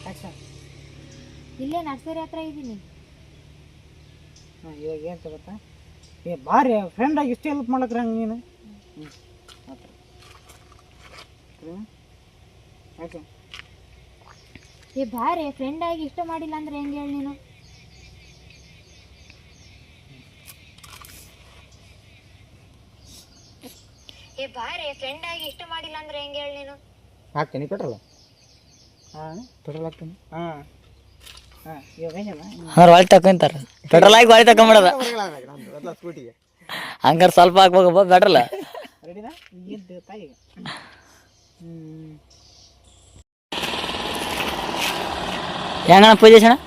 Action. ಇಲ್ಲೇ nursery ಹತ್ರ ಇದ್ದೀನಿ. ಹಾಂ ಇವಾಗ ಏನು ಗೊತ್ತಾ, ಏ ಭಾರಿ ಫ್ರೆಂಡಾಗಿ ಇಷ್ಟು ಹೆಲ್ಪ್ ಮಾಡಕ್ರಿ ಹಂಗೆ ನೀನು. ಆ ಥರ ಆ್ಯಕ್ಷನ್. ಏ ಬಾರೆ ಫ್ರೆಂಡ್ ಆಗಿ ಇಷ್ಟ ಮಾಡಿಲ್ಲ ಅಂದ್ರೆ ಹೆಂಗೆ ಹೇಳಿ ನೀನು? ಏ ಬಾರೆ ಫ್ರೆಂಡ್ ಆಗಿ ಇಷ್ಟ ಮಾಡಿಲ್ಲ ಅಂದ್ರೆ ಹೆಂಗೆ ಹೇಳಿ ನೀನು? ಹಾಕ್ತೀನಿ ಪೆಟ್ರೋಲ್. ಹಾಂ ಪೆಟ್ರೋಲ್ ಹಾಕ್ತೀನಿ. ಹಾಂ ಹಾಂ ಇವಾಗ ಏನಲ್ಲ ಅವ್ರು ಹೊಳಿ ತಕೊಂತಾರ ಪೆಟ್ರೋಲ್ ಹಾಕಿ ಹೊಳಿ ತಕೊಂಬಿಡೋದ. ಸ್ಕೂಟಿಗೆ ಹಂಗಾರೆ ಸ್ವಲ್ಪ ಹಾಕ್ಬೇಕಪ್ಪ ಪೆಟ್ರೋಲ್. ರೆಡಿನಾ? ಈಗ ತಾಯಿಗೆ ಹೆಂಗಣ್ಣ ಪೊಸಿಷನ್?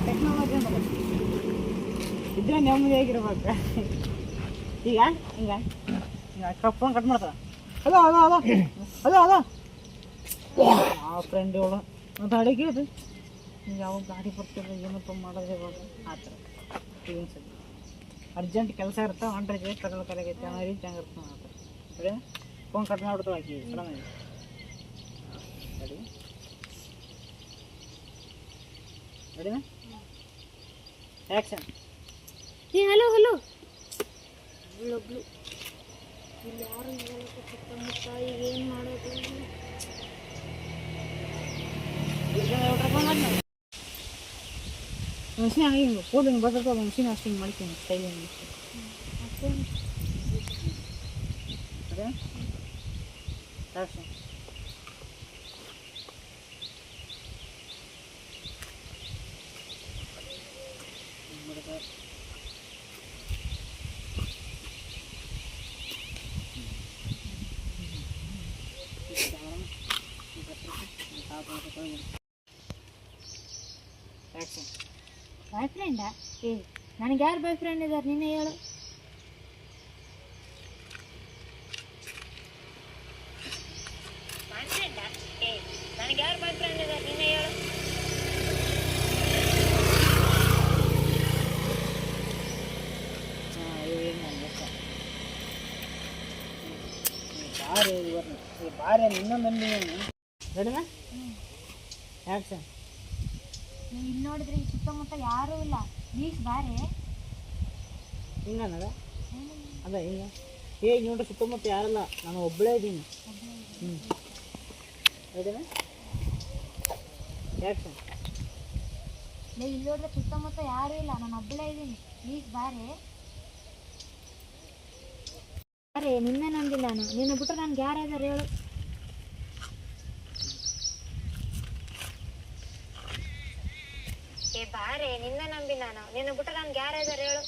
ಟೆಕ್ನಾಲಜಿ ಇದ್ರೆ ನೆಮ್ಮದಿಯಾಗಿರ್ಬೇಕು. ಈಗ ಹಿಂಗ ಹಿಂಗ ಫೋನ್ ಕಟ್ ಮಾಡ್ತಾರ. Hello hello hello hello hello ಆ ಫ್ರೆಂಡ್ ಇವಳು ಮತ್ತು ಅಡಿಗೆ ಅದು ಯಾವ ಗಾಡಿ ಬರ್ತಿಲ್ಲ ಏನಪ್ಪ ಮಾಡೋದು ಇವಾಗ ಆ ಥರ ಏನು ಸರಿ ಅರ್ಜೆಂಟ್ ಕೆಲಸ ಇರ್ತಾವೆ ಹೊಂಟ್ರಿಗೆ ಪೆಟ್ರೋಲ್ ಕರೆಗೈತೆ ಅನ್ನೋ ರೀತಿ ಹಂಗೆ ಇರ್ತಾವೆ ಆ ಥರ. ಸರಿ ಫೋನ್ ಕಟ್ ಮಾಡ್ಬಿಡ್ತಾವೆ ಆಕಿ ಸಡನ್ನಾಗಿ. ರೆಡಿ ರೆಡಿನಾ? ಆ್ಯಕ್ಷನ್. ಏ ಹಲೋ ಹಲೋ ಒಬ್ಳು ಇಲ್ಲಿ ಯಾರು ಹೇಳಕ್ಕೆ ಸುತ್ತಮುತ್ತ ಈಗ ಏನು ಮಾಡೋದು? ಮಿಷಿನ್ ಹಿಂಗೆ ಫೋನ್ ಹಿಂಗೆ ಬರ್ತದೆ ಮಿಷಿನ್ ಅಷ್ಟು ಹಿಂಗೆ ಮಾಡ್ತೀನಿ ಸ್ಟೈಲ್ ಹಿಂಗೆ. ಅದೇ ಆ್ಯಕ್ಷನ್. ಆ್ಯಕ್ಷನ್. ಬಾಯ್ ಫ್ರೆಂಡಾ? ಏ ನನಗೆ ಯಾರು ಬಾಯ್ ಫ್ರೆಂಡ್ ಇದ್ದಾರೆ ನೀನೇ ಹೇಳು. ಬಾಯ್ ಫ್ರೆಂಡಾ? ಏ ನನಗೆ ಯಾರು ಬಾಯ್ ಫ್ರೆಂಡ್ ಇದ್ದಾರೆ ನೀನೇ ಹೇಳು. ಹಾಂ ಏನು ಬಾರಿ ಈ ಬಾರಿ ಇನ್ನೊಂದು ರೆಡಿನಾ? ಆ್ಯಕ್ಷನ್. ನೀವು ಇಲ್ಲಿ ನೋಡಿದ್ರೆ ಈ ಸುತ್ತಮುತ್ತ ಯಾರೂ ಇಲ್ಲ, ಪ್ಲೀಸ್ ಬಾರೆ. ಹಿಂಗನ್ನದ ಅದ ಹಿಂಗ ಏ ನೋಡ್ರಿ ಸುತ್ತಮುತ್ತ ಯಾರಲ್ಲ ನಾನು ಒಬ್ಬಳೇ ಇದ್ದೀನಿ. ರೆಡಿನಾ? ಆ್ಯಕ್ಷನ್. ನೀವು ಇಲ್ಲಿ ನೋಡಿದ್ರೆ ಸುತ್ತಮುತ್ತ ಯಾರೂ ಇಲ್ಲ, ನಾನು ಒಬ್ಬಳೇ ಇದ್ದೀನಿ, ಪ್ಲೀಸ್ ಬಾರೆ. ಬಾರೆ ನಿನ್ನೆ ನಂಬಿಲ್ಲ ನಾನು, ನಿನ್ನ ಬಿಟ್ಟರೆ ನನಗೆ ಯಾರಾದರೂ ಹೇಳು. ಏ ಬಾರೆ ನಿನ್ನ ನಂಬಿ ನಾನು, ನಿನ್ನ ಬಿಟ್ಟರೆ ನನ್ಗೆ ಯಾರಾದರೂ ಹೇಳು.